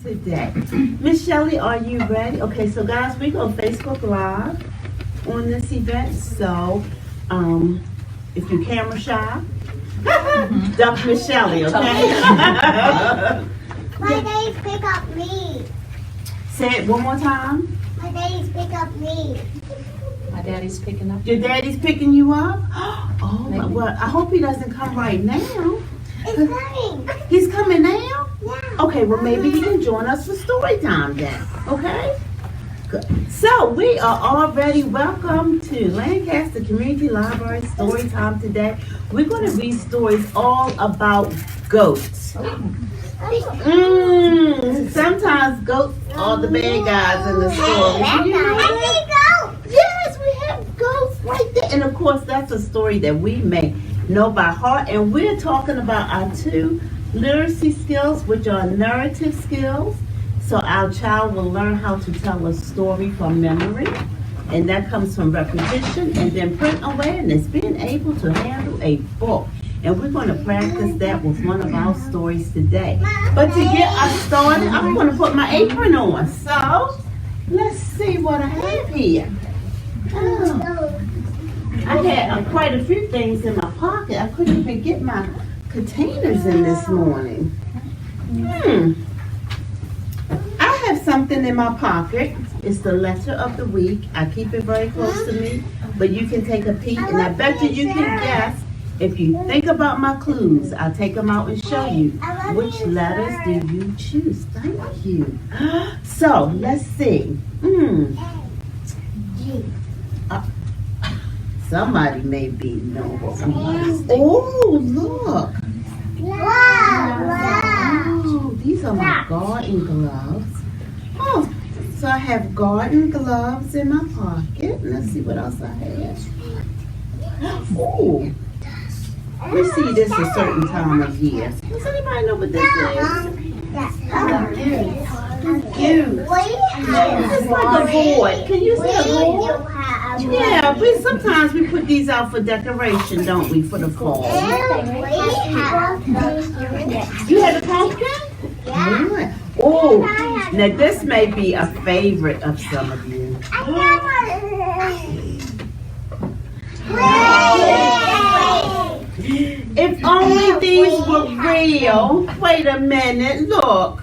today. Miss Shelley, are you ready? Okay, so guys, we go Facebook Live on this event. So, if you're camera shy, duck Miss Shelley, okay? My daddy's pick up me. Say it one more time. My daddy's pick up me. My daddy's picking up. Your daddy's picking you up? Oh, Maybe. well, I hope he doesn't come right now. It's coming. He's coming now? Yeah. Okay, well, maybe he can join us for story time then, okay? Good. So, we are already welcome to Lancaster Community Library Story Time today. We're going to read stories all about goats. Sometimes goats are the bad guys in the story. Do you know that? Yes, we have ghosts right there. And of course, that's a story that we may know by heart. And we're talking about our two literacy skills, which are narrative skills. So our child will learn how to tell a story from memory. And that comes from repetition and then print awareness, being able to handle a book. And we're going to practice that with one of our stories today. But to get us started, I'm going to put my apron on. So, let's see what I have here. Oh. I had quite a few things in my pocket. I couldn't even get my containers in this morning. I have something in my pocket. It's the letter of the week. I keep it very close to me, but you can take a peek, and I bet you can guess. If you think about my clues, I'll take them out and show you. Which letters do you choose? Thank you. So, let's see. Somebody may be know what we use. Oh, look. Wow. Oh, these are my garden gloves. Oh, so I have garden gloves in my pocket. Let's see what else I have. Oh, we see this a certain time of year. Does anybody know what this is? It's like a board. Can you see a board? Yeah, sometimes we put these out for decoration, don't we, for the fall? You had a pumpkin? Yeah. Oh, now this may be a favorite of some of you. If only these were real. Wait a minute, look.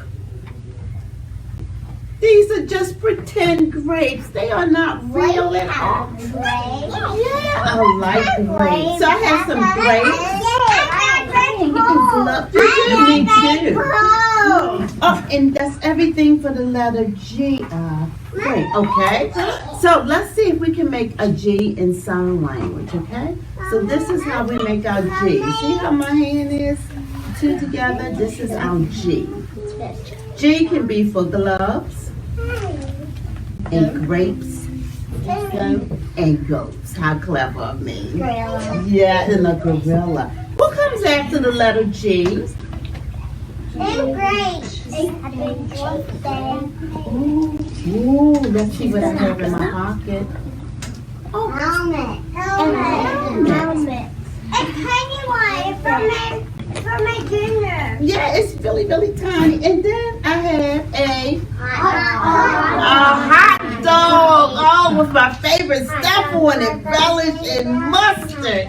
These are just pretend grapes. They are not real at all. Yeah, I like grapes. So I have some grapes. You can pull up. Me too. Oh, and that's everything for the letter G. Great, okay. So let's see if we can make a G in sign language, okay? So this is how we make our G. See how my hand is? Two together. This is our G. G can be for gloves and grapes and goats. How clever of me. Yeah, and a gorilla. What comes after the letter G? Ooh, let's see what I have in my pocket. Oh, Helmet. A tiny one for my dinner. yeah, it's really, really tiny. And then I have a hot dog. Oh, with my favorite stuff on it, relish and mustard.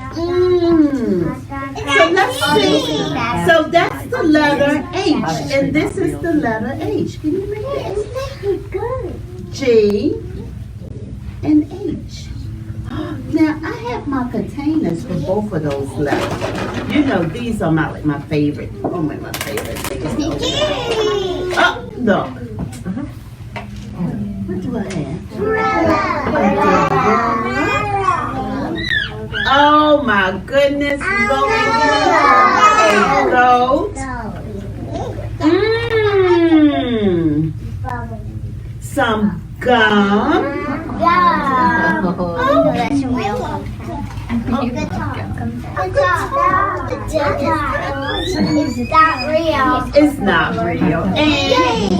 So let's see. So that's the letter H, and this is the letter H. Can you make it? G and H. Now I have my containers for both of those letters. You know these are my favorite. Oh my favorite things. Oh, look. What do I have? Oh my goodness, look at a goat. Some gum. It's not real. And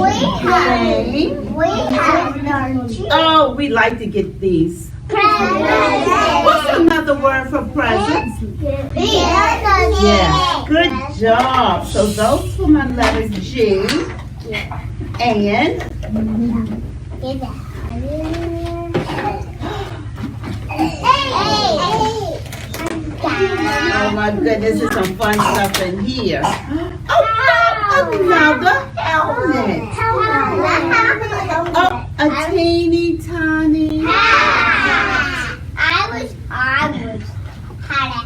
oh, we like to get these. What's another word for presents? Yeah, good job. So those for my letter G. And Get that. oh my goodness, there's some fun stuff in here. Oh, another helmet. Oh, a teeny tiny. I wish had a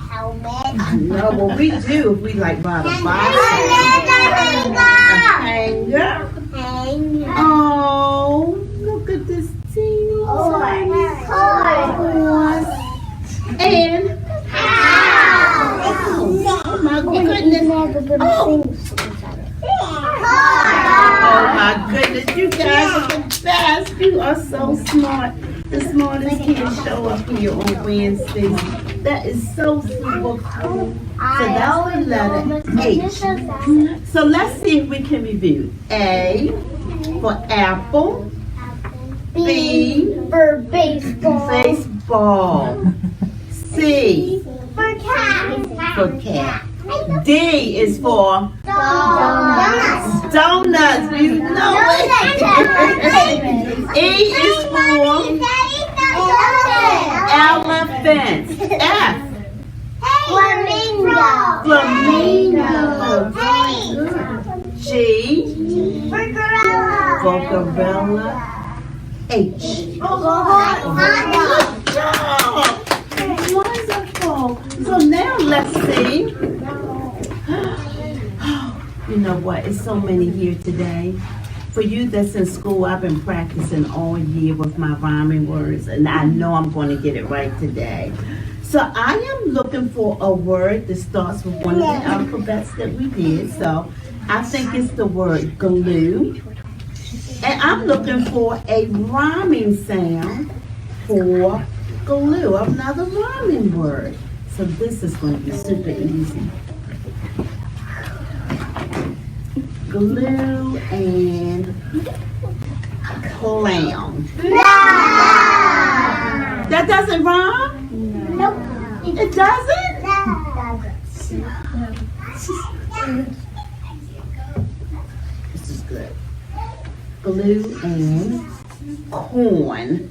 helmet. I know, well we do if we like ride a bicycle. A hanger. Oh, look at this teeny tiny horse. And oh my goodness. Oh my goodness, you guys are the best. You are so smart. The smartest kids show up here on Wednesdays. That is so super cool. So that's the letter H. So let's see if we can review. A for apple. B for baseball. baseball. C For cat. for cat. D is for Donuts. donuts. You know it. E is for elephant. F Flamingo. flamingo. G For gorilla. for gorilla. H. Good job. Wonderful. So now let's see. You know what? It's so many here today. For you that's in school, I've been practicing all year with my rhyming words, and I know I'm going to get it right today. So I am looking for a word that starts with one of the alphabets that we did. So I think it's the word glue. And I'm looking for a rhyming sound for glue, another rhyming word. So this is going to be super easy. Glue and clown. That doesn't rhyme? Nope. It doesn't? This is good. Glue and corn.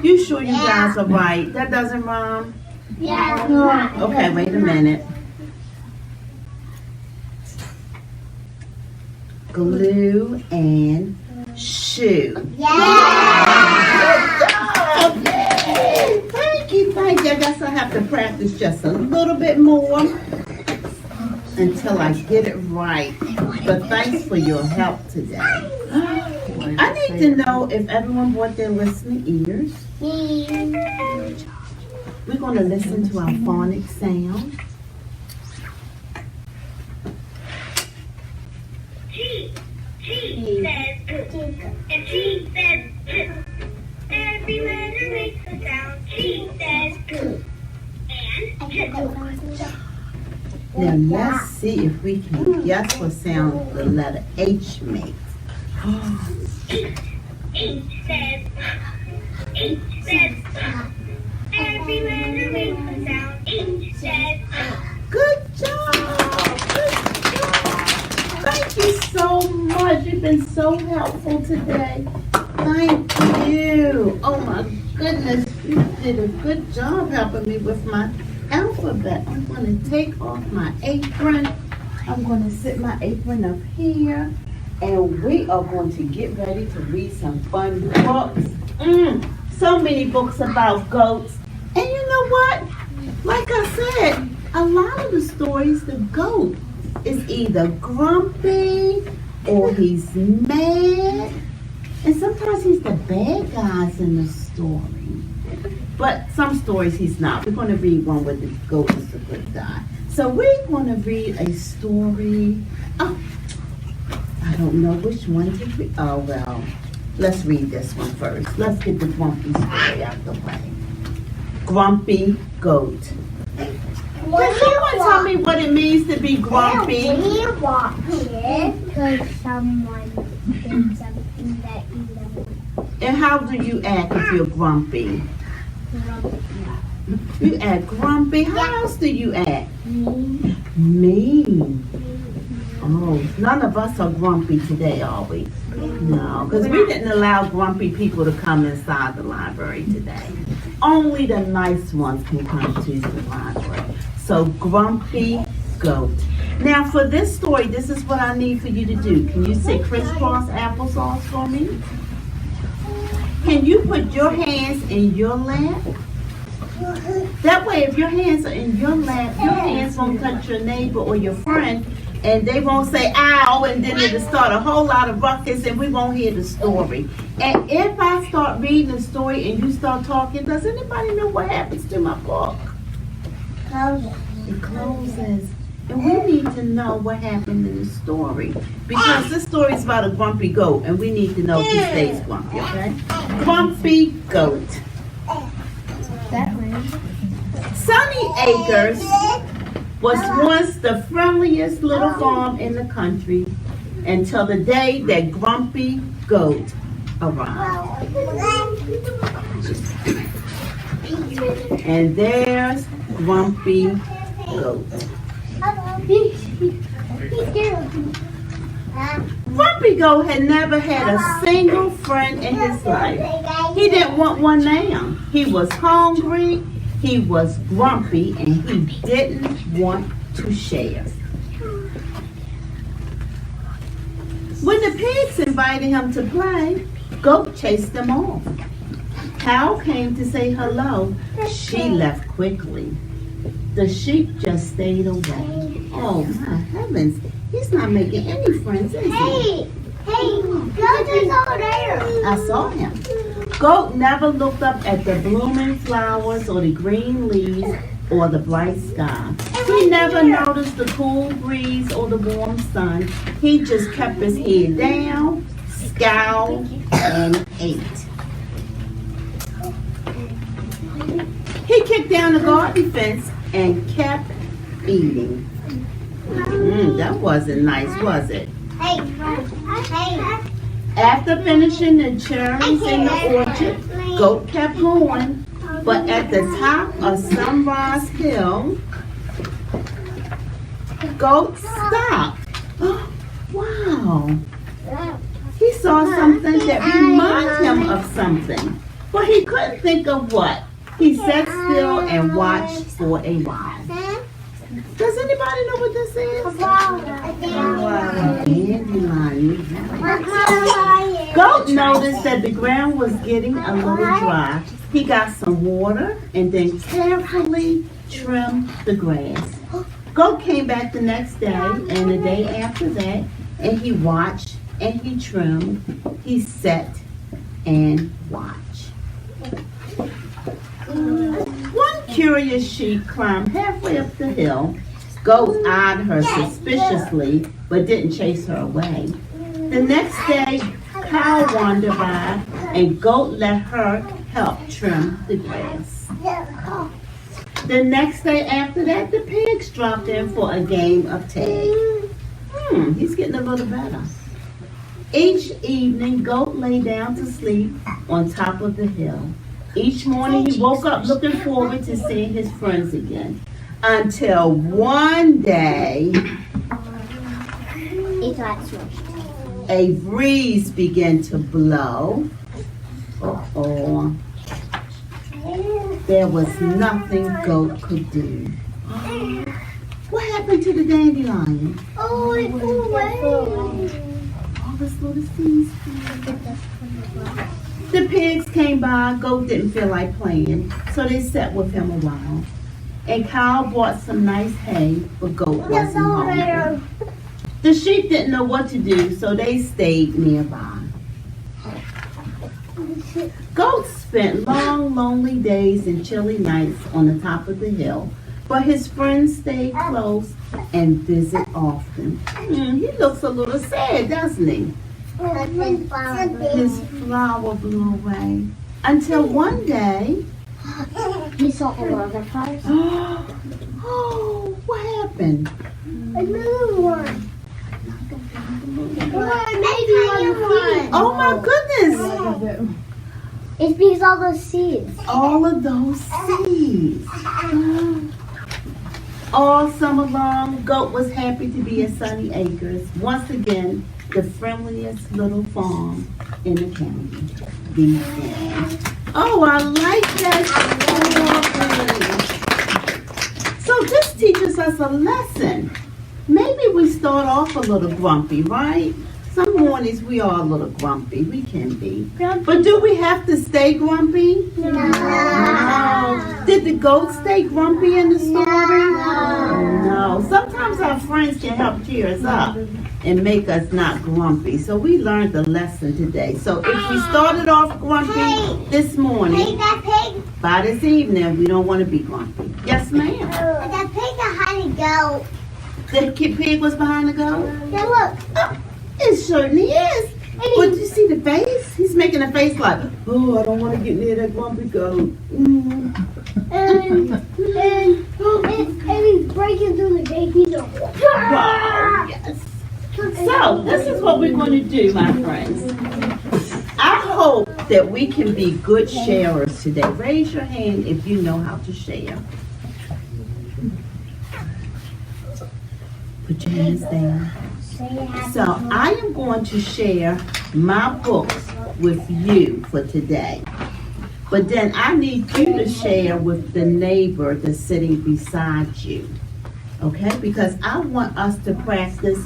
You sure you guys are right? That doesn't rhyme? Okay, wait a minute. Glue and shoe. Good job! Yay! Thank you, thank you. I guess I have to practice just a little bit more until I get it right. But thanks for your help today. I need to know if everyone brought their listening ears. We're going to listen to our phonic sound. G says good, and G says good. Every letter makes a sound. G says good, and Now let's see if we can guess what sound the letter H makes. H says H says every letter makes a sound. H says Good job! Good job! Thank you so much. You've been so helpful today. Thank you. Oh my goodness, you did a good job helping me with my alphabet. I'm going to take off my apron. I'm going to sit my apron up here. And we are going to get ready to read some fun books. So many books about goats. And you know what? Like I said, a lot of the stories, the goat is either grumpy or he's mad. And sometimes he's the bad guys in the story. But some stories he's not. We're going to read one where the goat is a good guy. So we're going to read a story. Oh, I don't know which one to read. Oh, well, let's read this one first. Let's get the grumpy story out the way. Grumpy goat. Can someone tell me what it means to be grumpy? We walk here because someone did something that you don't want. And how do you act if you're grumpy? You act grumpy. How else do you act? Mean. Oh, none of us are grumpy today, are we? No, because we didn't allow grumpy people to come inside the library today. Only the nice ones can come to the library. So, grumpy goat. Now, for this story, this is what I need for you to do. Can you say crisscross applesauce for me? Can you put your hands in your lap? That way, if your hands are in your lap, your hands won't touch your neighbor or your friend, and they won't say, ow, and then it'll start a whole lot of ruckus, and we won't hear the story. And if I start reading the story and you start talking, does anybody know what happens to my book? It closes. And we need to know what happened in the story. Because this story is about a grumpy goat, and we need to know if he stays grumpy, okay? Grumpy goat. Sunny Acres was once the friendliest little farm in the country until the day that Grumpy Goat arrived. And there's Grumpy Goat. Grumpy Goat had never had a single friend in his life. He didn't want one now. He was hungry, he was grumpy, and he didn't want to share. When the pigs invited him to play, Goat chased them off. Cow came to say hello. She left quickly. The sheep just stayed away. Oh my heavens, he's not making any friends, is he? Hey, Goat is over there. I saw him. Goat never looked up at the blooming flowers or the green leaves or the bright sky. He never noticed the cool breeze or the warm sun. He just kept his head down, scowled, and ate. He kicked down the garden fence and kept eating. That wasn't nice, was it? Hey. After finishing the cherries in the orchard, Goat kept going. But at the top of Sunrise Hill, Goat stopped. Wow. He saw something that reminded him of something. But he couldn't think of what. He sat still and watched for a while. Does anybody know what this is? Dandelion. Goat noticed that the ground was getting a little dry. He got some water and then carefully trimmed the grass. Goat came back the next day and the day after that, and he watched and he trimmed. He sat and watched. One curious sheep climbed halfway up the hill. Goat eyed her suspiciously, but didn't chase her away. The next day, Cow wandered by, and Goat let her help trim the grass. The next day after that, the pigs dropped in for a game of tag. He's getting a little better. Each evening, Goat lay down to sleep on top of the hill. Each morning he woke up looking forward to seeing his friends again. Until one day, a breeze began to blow. There was nothing Goat could do. What happened to the dandelion? Oh, it flew away. All this little seeds. The pigs came by. Goat didn't feel like playing, so they sat with him a while. And Cow bought some nice hay, but Goat wasn't hungry. The sheep didn't know what to do, so they stayed nearby. Goat spent long, lonely days and chilly nights on the top of the hill, but his friends stayed close and visit often. He looks a little sad, doesn't he? His flower blew away. Until one day, He saw a lot of flowers. oh, what happened? Another one. Oh my goodness! It's because all those seeds. All of those seeds. All summer long, Goat was happy to be at Sunny Acres. Once again, the friendliest little farm in the county. The end. Oh, I like that story. So this teaches us a lesson. Maybe we start off a little grumpy, right? Some mornings we are a little grumpy. We can be. But do we have to stay grumpy? No. Did the goat stay grumpy in the story? No. Sometimes our friends can help cheer us up and make us not grumpy. So we learned the lesson today. So if we started off grumpy this morning, by this evening, we don't want to be grumpy. Yes, ma'am. That pig behind the goat. The pig was behind the goat? Yeah, look. Oh, it certainly is. But you see the face? He's making a face like, oh, I don't want to get near that grumpy goat. And he's breaking through the gate. He's like, Wow, yes. So, this is what we're going to do, my friends. I hope that we can be good sharers today. Raise your hand if you know how to share. Put your hands down. So I am going to share my books with you for today. But then I need you to share with the neighbor that's sitting beside you. Okay? Because I want us to practice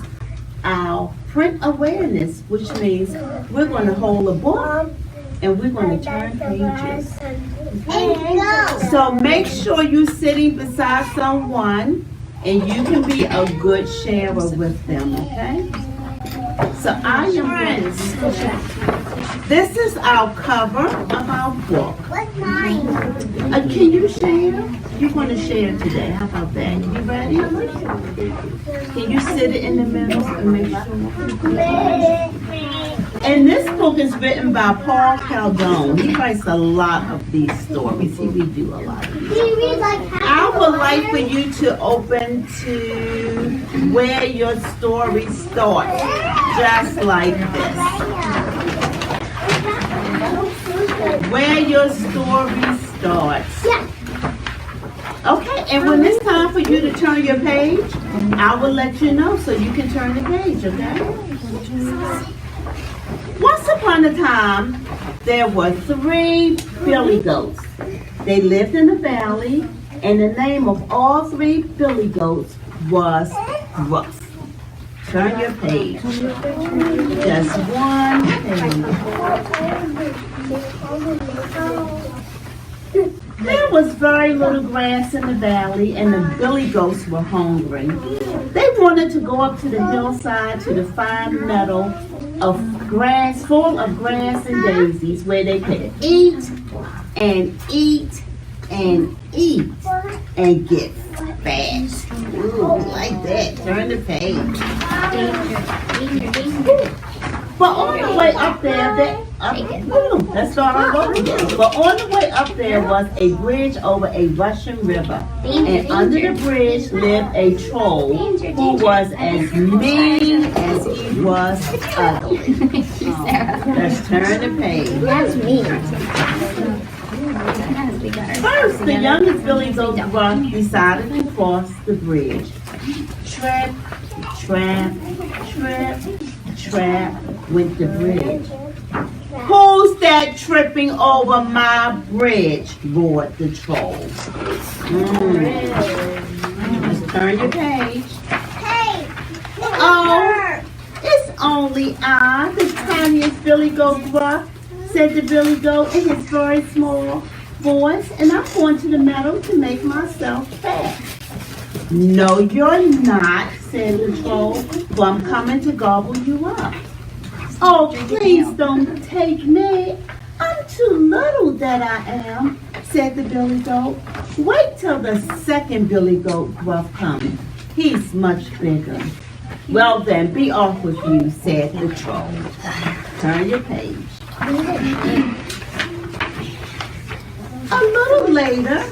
our print awareness, which means we're going to hold a book and we're going to turn pages. So make sure you're sitting beside someone and you can be a good sharer with them, okay? So I am friends. This is our cover of our book. what's mine? Can you share? You're going to share today. How about that? You ready? Can you sit it in the middle and make sure? And this book is written by Paul Caldone. He writes a lot of these stories. He will do a lot of these. I would like for you to open to where your story starts, just like this. Where your story starts. Okay, and when it's time for you to turn your page, I will let you know so you can turn the page, okay? Once upon a time, there were 3 billy goats. They lived in a valley, and the name of all 3 billy goats was Gruff. Turn your page. Just one page. There was very little grass in the valley, and the billy goats were hungry. They wanted to go up to the hillside to the fine meadow of grass, full of grass and daisies, where they could eat and eat and eat and get fat. Ooh, like that. Turn the page. But on the way up there, let's start all over again. But on the way up there was a bridge over a rushing river. And under the bridge lived a troll who was as mean as he was ugly. Let's turn the page. That's me. First, the youngest billy goat Gruff decided to cross the bridge. Trip, trap, trip, trap went the bridge. Who's that tripping over my bridge? Roared the troll. Let's turn your page. Hey! Oh, it's only I, the tiniest billy goat Gruff, said the billy goat in his very small voice, and I'm going to the meadow to make myself fat. No, you're not, said the troll, for I'm coming to gobble you up. Oh, please don't take me. I'm too little that I am, said the billy goat. Wait till the second billy goat Gruff comes. He's much bigger. Well then, be off with you, said the troll. Turn your page. A little later,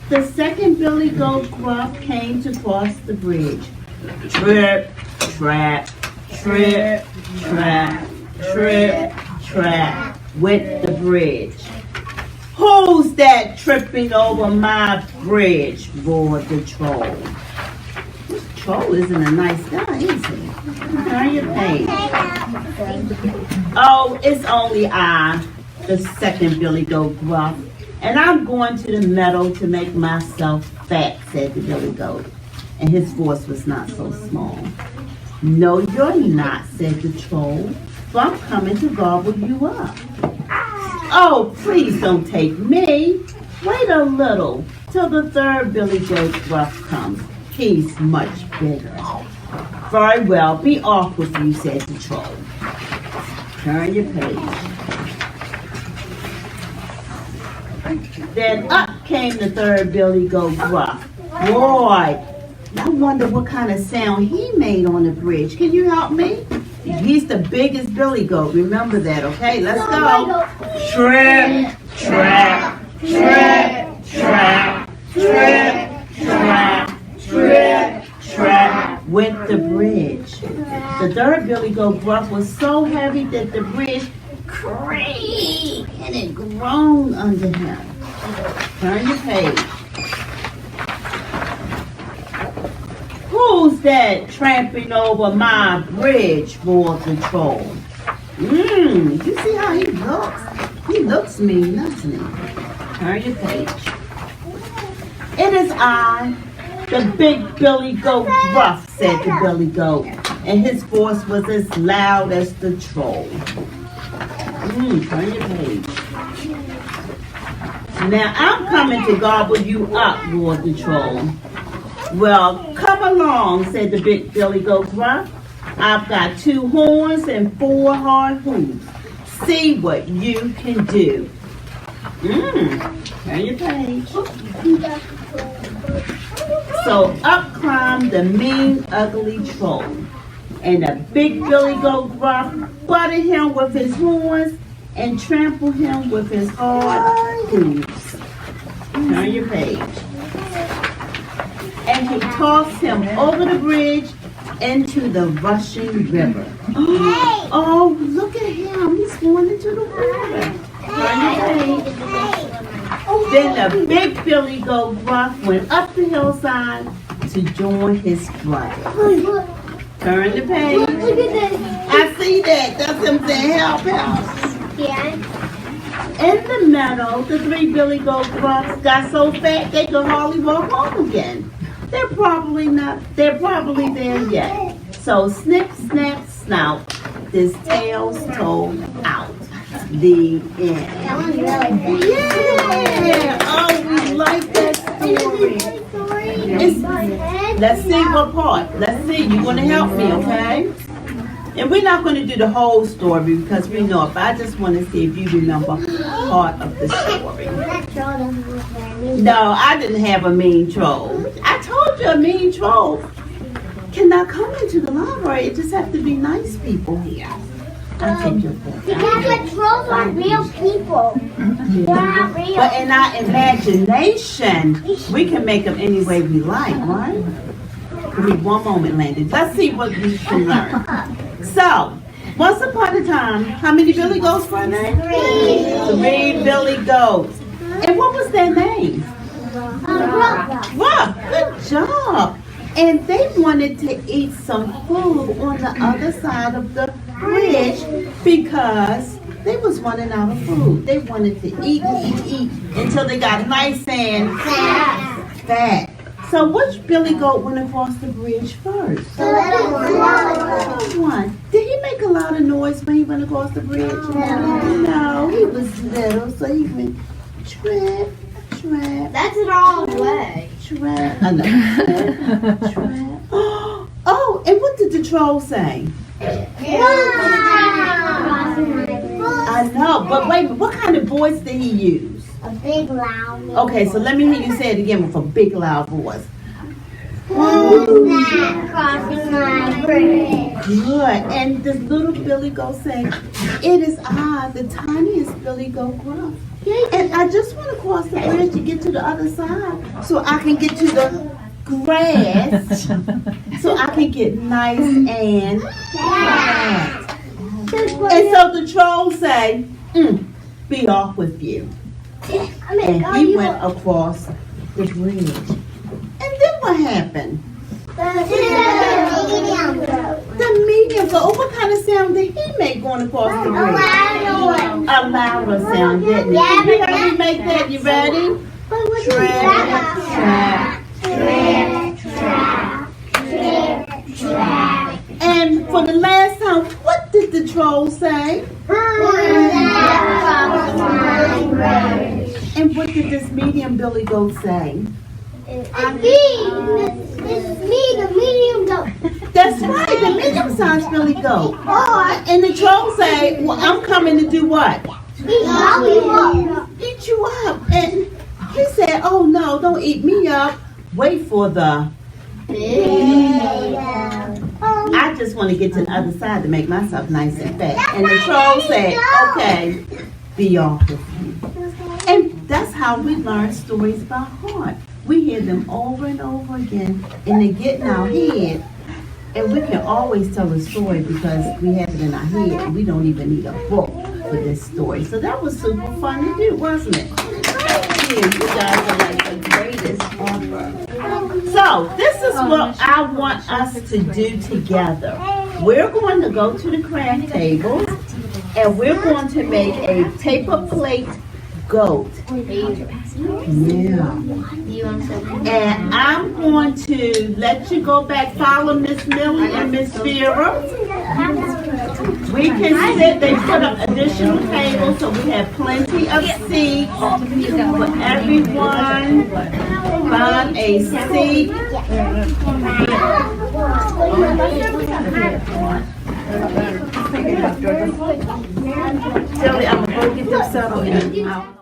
the second billy goat Gruff came to cross the bridge. Trip, trap, trip, trap, trip, trap went the bridge. Who's that tripping over my bridge? Roared the troll. troll isn't a nice guy, is he? Turn your page. Oh, it's only I, the second Billy Goat Gruff. And I'm going to the meadow to make myself fat, said the Billy Goat. And his voice was not so small. No, you're not, said the troll. So I'm coming to gobble you up. Oh, please don't take me. Wait a little till the third Billy Goat Gruff comes. He's much bigger. Very well, be off with you, said the troll. Turn your page. Then up came the third Billy Goat Gruff. Boy, I wonder what kind of sound he made on the bridge. Can you help me? He's the biggest Billy Goat. Remember that, okay? Let's go. Trip, trap, trip, trap, trip, trap, trip, trap. Went the bridge. The third Billy Goat Gruff was so heavy that the bridge creaked and it groaned under him. Turn your page. Who's that tramping over my bridge? Roared the troll. You see how he looks? He looks mean, doesn't he? Turn your page. It is I, the big Billy Goat Gruff, said the Billy Goat, and his voice was as loud as the troll. Turn your page. Now I'm coming to gobble you up, roared the troll. Well, come along, said the big Billy Goat Gruff. I've got 2 horns and 4 hard hooves. See what you can do. Turn your page. So up climbed the mean, ugly troll. And the big Billy Goat Gruff butted him with his horns and trampled him with his hard hooves. Turn your page. And he tossed him over the bridge into the rushing river. Oh, look at him. He's going into the water. Turn your page. Then the big Billy Goat Gruff went up the hillside to join his brother. Turn the page. I see that. That's him saying, help, help. In the meadow, the 3 Billy Goat Gruffs got so fat they could hardly walk home again. They're probably there yet. So snip, snap, snout, this tale's told out. The end. That was really good. Yeah. Oh, we like that story. Let's see what part. Let's see. You're going to help me, okay? And we're not going to do the whole story because we know it. But I just want to see if you remember part of the story. No, I didn't have a mean troll. I told you a mean troll cannot come into the library. It just have to be nice people here. I'll take your book. Because the trolls are real people. They're not real. But in our imagination, we can make them any way we like, right? Give me one moment, Landon. Let's see what we can learn. So, once upon a time, how many Billy Goats were there? 3 Billy Goats. And what was their name? Wow, good job. And they wanted to eat some food on the other side of the bridge because they was running out of food. They wanted to eat until they got nice and fat. So which Billy Goat went across the bridge first? The little one. Did he make a lot of noise when he went across the bridge? No, he was little, so he went trap, trap. That's the wrong way. Trap. I know. Trap. Oh, and what did the troll say? I know, but wait, what kind of voice did he use? A big loud. Okay, so let me hear you say it again with a big loud voice. Who's that crossing my bridge? Good. And this little Billy Goat saying, it is I, the tiniest Billy Goat Gruff. And I just want to cross the bridge to get to the other side so I can get to the grass so I can get nice and fat. And so the troll say, be off with you. And he went across the bridge. And then what happened? The medium goat. What kind of sound did he make going across the bridge? A louder sound, didn't he? Yeah, You heard me make that. You ready? And for the last time, what did the troll say? And what did this medium billy goat say? It's me, the medium goat. That's right, the medium sized billy goat. And the troll say, well, I'm coming to do what? Eat you up. And he said, oh no, don't eat me up. Wait for the... I just want to get to the other side to make myself nice and fat. And the troll said, okay, be off with you. And that's how we learn stories by heart. We hear them over and over again, and they get in our head. And we can always tell a story because we have it in our head, and we don't even need a book for this story. So that was super fun to do, wasn't it? You guys are like the greatest ever. So this is what I want us to do together. We're going to go to the craft tables, and we're going to make a paper plate goat. Yeah. And I'm going to let you go back, follow Miss Millie and Miss Vera. We can sit, they put up additional tables, so we have plenty of seats for everyone. Find a seat. Jelly, I'm going to go get them settled in.